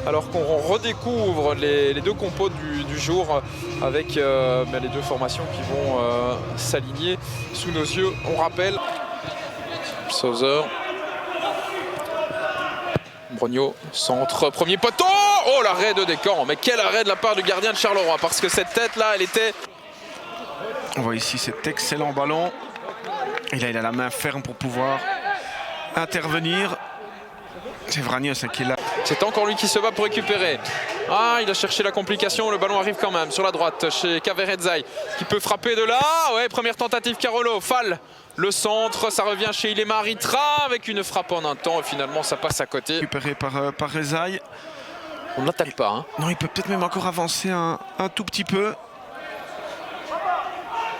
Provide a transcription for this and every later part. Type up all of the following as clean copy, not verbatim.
alors qu'on redécouvre les deux compos du jour avec les deux formations qui vont s'aligner sous nos yeux. On rappelle Sauzer, Brognaud, centre, premier poteau. Oh, l'arrêt de Descamps, mais quel arrêt de la part du gardien de Charleroi, parce que cette tête là, elle était... On voit ici cet excellent ballon. Et là, il a la main ferme pour pouvoir intervenir. C'est Vranius qui est là. C'est encore lui qui se bat pour récupérer. Ah, il a cherché la complication, le ballon arrive quand même sur la droite chez Kaverezai qui peut frapper de là. Ouais, première tentative Carolo, Fall. Le centre, ça revient chez Ilema Ritra avec une frappe en un temps et finalement ça passe à côté. Récupéré par Rezai. On n'attaque pas. Hein. Non, il peut peut-être même encore avancer un tout petit peu.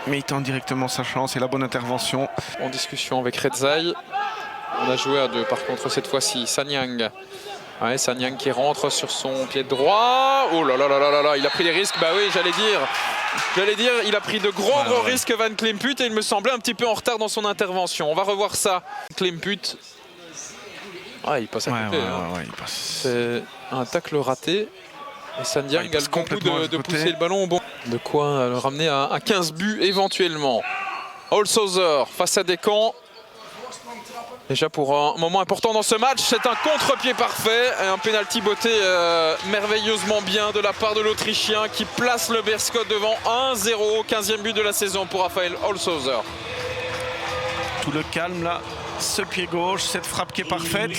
Mais il tente directement sa chance et la bonne intervention. En discussion avec Rezai. On a joué à deux par contre cette fois-ci. Sanyang. Ouais, Sanyang qui rentre sur son pied droit. Oh là là là là là, il a pris des risques. Bah oui, j'allais dire, il a pris de gros risques Van Klimput et il me semblait un petit peu en retard dans son intervention. On va revoir ça. Klimput. Ah, il passe à côté. Il passe. C'est un tacle raté. Et Sanyang a le bon coup de pousser le ballon au bon. De quoi le ramener à 15 buts éventuellement. Holshouser face à Descamps. Déjà pour un moment important dans ce match, c'est un contre-pied parfait et un pénalty botté merveilleusement bien de la part de l'Autrichien qui place le Berscott devant 1-0, 15e but de la saison pour Raphaël Holshouser. Tout le calme là, ce pied gauche, cette frappe qui est parfaite.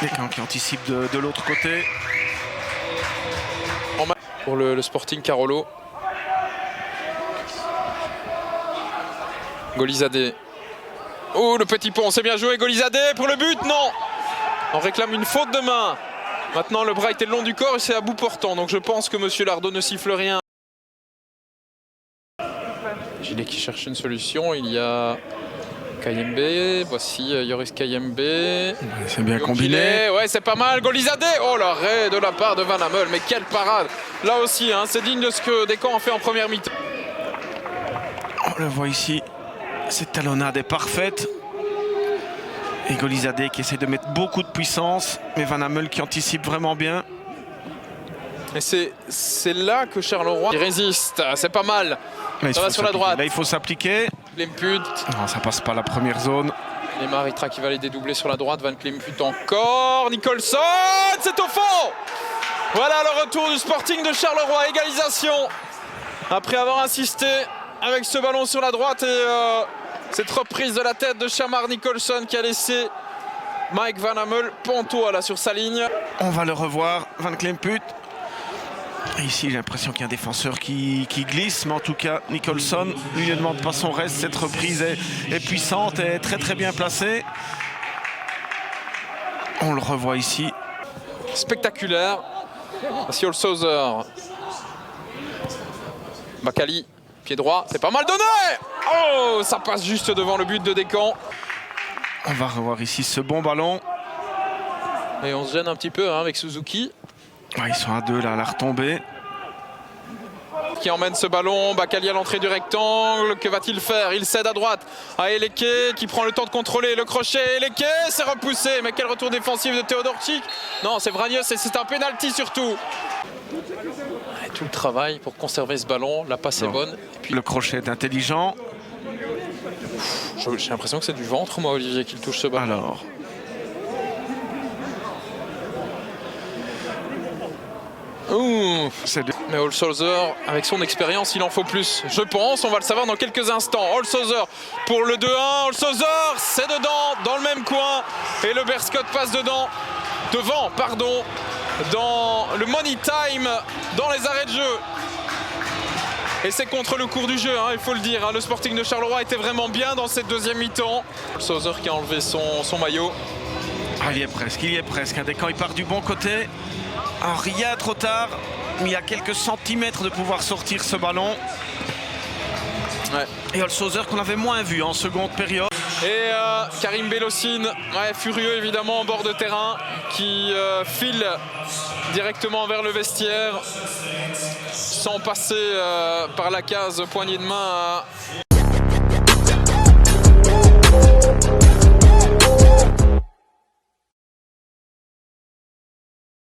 Descamps qui anticipe de l'autre côté. Pour le Sporting Carolo. Golizadeh. Oh, le petit pont, c'est bien joué. Golizadeh pour le but, non. On réclame une faute de main. Maintenant, le bras était le long du corps et c'est à bout portant. Donc je pense que monsieur Lardot ne siffle rien. Gilet qui cherche une solution. Il y a Kayembe. Voici Yoris Kayembe. C'est bien combiné. Ouais, c'est pas mal. Golizadeh. Oh, l'arrêt de la part de Van Hammel. Mais quelle parade. Là aussi, hein, c'est digne de ce que Descamps a fait en première mi-temps. On le voit ici. Cette talonnade est parfaite. Et Golizadeh qui essaie de mettre beaucoup de puissance. Mais Van Hammel qui anticipe vraiment bien. Et c'est là que Charleroi il résiste. C'est pas mal. Là, ça va sur la droite. Là, il faut s'appliquer. Klimput. Non, ça passe pas la première zone. Ilema Ritra qui va les dédoubler sur la droite. Van Klimput encore. Nicholson, c'est au fond. Voilà le retour du Sporting de Charleroi. Égalisation. Après avoir insisté avec ce ballon sur la droite et cette reprise de la tête de Shamar Nicholson qui a laissé Mike Van Hammel pantois là sur sa ligne. On va le revoir, Van Klimput. Et ici, j'ai l'impression qu'il y a un défenseur qui glisse, mais en tout cas, Nicholson, lui ne demande pas son reste. Cette reprise est puissante et très très bien placée. On le revoit ici. Spectaculaire. Voici Holshouser. Bakali. Pied droit, c'est pas mal donné. Oh, ça passe juste devant le but de Descamps. On va revoir ici ce bon ballon. Et on se gêne un petit peu hein, avec Suzuki. Ouais, ils sont à deux là, à la retombée. Qui emmène ce ballon, Bakali à l'entrée du rectangle. Que va-t-il faire? Il cède à droite à Eleke qui prend le temps de contrôler le crochet. Eleke, c'est repoussé. Mais quel retour défensif de Teodorczyk. Non, c'est Vranius et c'est un penalty surtout. Et tout le travail pour conserver ce ballon. La passe est bonne. Et puis... Le crochet est intelligent. J'ai l'impression que c'est du ventre, moi, Olivier, qui touche ce ballon. Alors. Mais Holshouser, avec son expérience, il en faut plus. Je pense, on va le savoir dans quelques instants. Holshouser pour le 2-1. Holshouser, c'est dedans, dans le même coin. Et le Berscott passe devant, dans le money time, dans les arrêts de jeu. Et c'est contre le cours du jeu, hein, il faut le dire. Hein. Le Sporting de Charleroi était vraiment bien dans cette deuxième mi-temps. Holshouser qui a enlevé son maillot. Ah, il y est presque. Descamps, il part du bon côté. Ah, rien trop tard. Il y a quelques centimètres de pouvoir sortir ce ballon. Ouais. Et Holshouser qu'on avait moins vu en seconde période. Et Karim Bellossine, furieux évidemment en bord de terrain, qui file directement vers le vestiaire sans passer par la case poignée de main